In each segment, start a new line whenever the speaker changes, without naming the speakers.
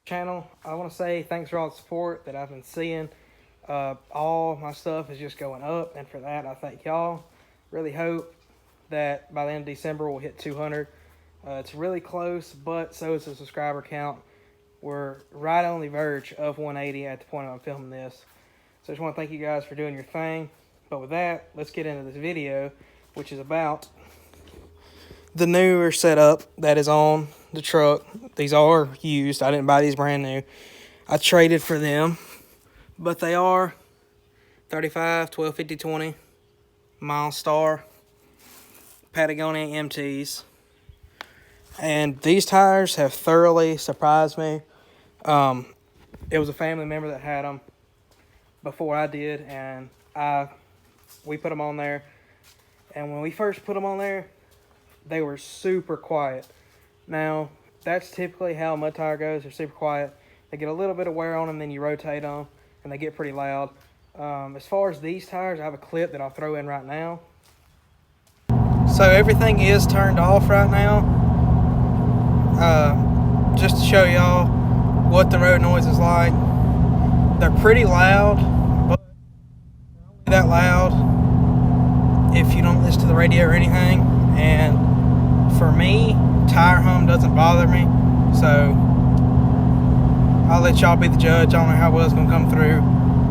channel. I want to say thanks for all the support that I've been seeing. All my stuff is just going up, and for that I thank y'all. Really hope that by the end of December we'll hit 200. It's really close, but so is the subscriber count. We're right on the verge of 180 at the point I'm filming this. So I just want to thank you guys for doing your thing. But with that, let's get into this video, which is about the newer setup that is on the truck. These are used. I didn't buy these brand new. I traded for them, but they are 35, 12, 50, 20 Milestar Patagonia MTs. And these tires have thoroughly surprised me. It was a family member that had them before I did, and we put them on there. And when we first put them on there, they were super quiet. Now, that's typically how a mud tire goes. They're super quiet. They get a little bit of wear on them, then you rotate them, and they get pretty loud. As far as these tires, I have a clip that I'll throw in right now. So everything is turned off right now. Just to show y'all what the road noise is like. They're pretty loud, but they're only that loud if you don't listen to the radio or anything. And for me, tire hum doesn't bother me, so I'll let y'all be the judge. I don't know how well it's gonna come through,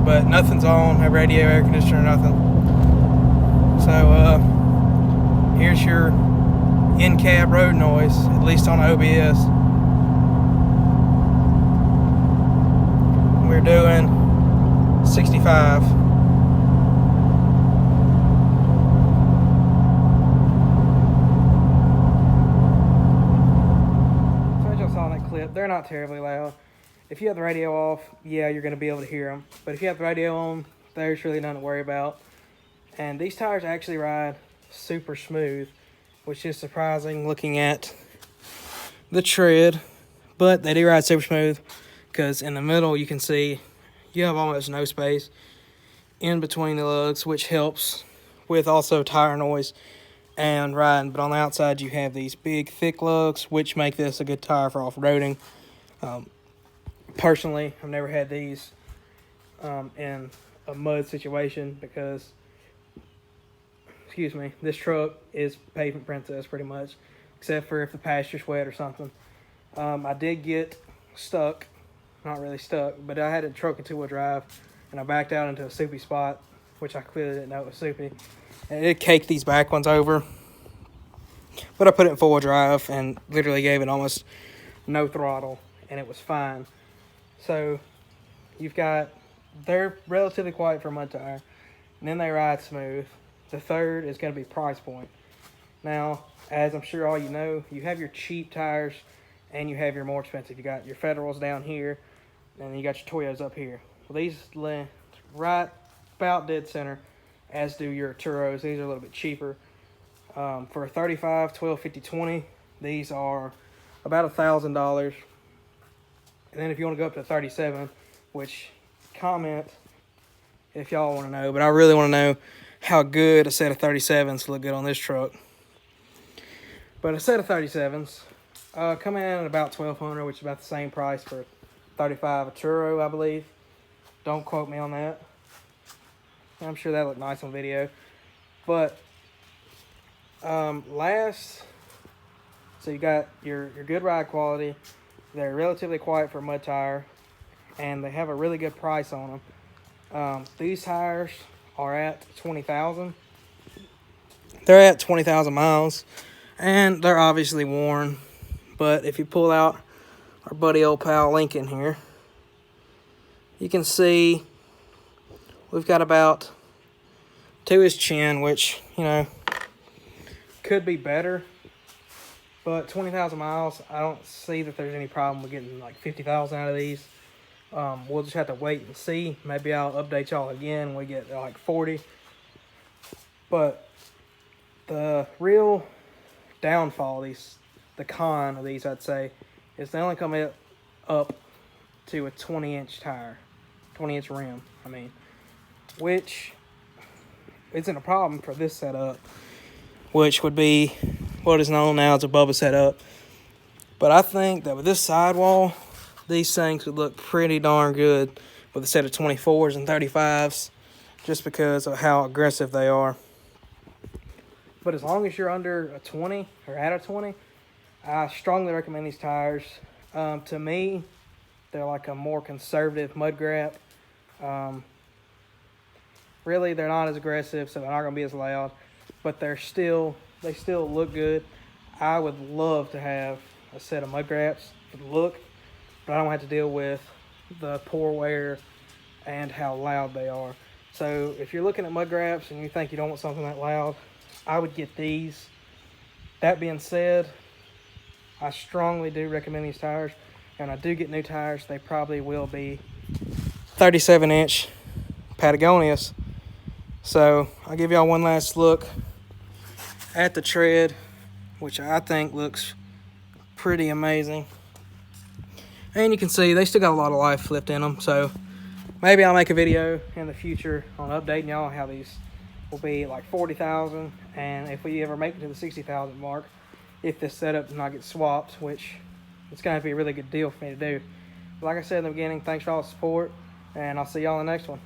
but nothing's on, no radio, air conditioner, nothing. So here's your in-cab road noise, at least on OBS. We're doing 65. They're not terribly loud. If you have the radio off, yeah, you're going to be able to hear them. But if you have the radio on, there's really nothing to worry about. And these tires actually ride super smooth, which is surprising looking at the tread. But they do ride super smooth because in the middle you can see you have almost no space in between the lugs, which helps with also tire noise and riding. But on the outside you have these big thick lugs, which make this a good tire for off-roading. Personally, I've never had these in a mud situation because, excuse me, this truck is pavement princess pretty much, except for if the pasture's wet or something. I did get stuck, not really stuck, but I had a truck in two-wheel drive and I backed out into a soupy spot, which I clearly didn't know it was soupy. And it caked these back ones over. But I put it in four-wheel drive and literally gave it almost no throttle, and it was fine. So they're relatively quiet for a mud tire, and then they ride smooth. The third is going to be price point. Now, as I'm sure all you know, you have your cheap tires and you have your more expensive. You got your Federals down here, and then you got your Toyos up here. Well, these land right about dead center, as do your Turos. These are a little bit cheaper. For a 35, 12, 50, 20, these are about $1,000. And then if you want to go up to 37, which comment if y'all want to know, but I really want to know how good a set of 37s look good on this truck. But a set of 37s coming in at about $1,200, which is about the same price for 35 a Turo, I believe. Don't quote me on that. I'm sure that looked nice on video. But so you got your good ride quality. They're relatively quiet for a mud tire, and they have a really good price on them. These tires are at 20,000. They're at 20,000 miles, and they're obviously worn. But if you pull out our buddy old pal Lincoln here, you can see we've got about to his chin, which, you know, could be better. But 20,000 miles, I don't see that there's any problem with getting like 50,000 out of these. We'll just have to wait and see. Maybe I'll update y'all again when we get like 40. But the real downfall, the con of these, I'd say, is they only come up to a 20-inch tire, 20-inch rim, I mean, which isn't a problem for this setup, which would be what is known now as a Bubba setup. But I think that with this sidewall, these things would look pretty darn good with a set of 24s and 35s just because of how aggressive they are. But as long as you're under a 20 or at a 20, I strongly recommend these tires. To me, they're like a more conservative mud grab. Really, they're not as aggressive, so they're not going to be as loud, but they still look good. I would love to have a set of mud grabs for the look, but I don't have to deal with the poor wear and how loud they are. So if you're looking at mud grabs and you think you don't want something that loud, I would get these. That being said, I strongly do recommend these tires. And when I do get new tires, they probably will be 37-inch Patagonias. So I'll give y'all one last look at the tread, which I think looks pretty amazing. And you can see they still got a lot of life left in them. So maybe I'll make a video in the future on updating y'all how these will be like 40,000. And if we ever make it to the 60,000 mark, if this setup does not get swapped, which it's going to be a really good deal for me to do. But like I said in the beginning, thanks for all the support, and I'll see y'all in the next one.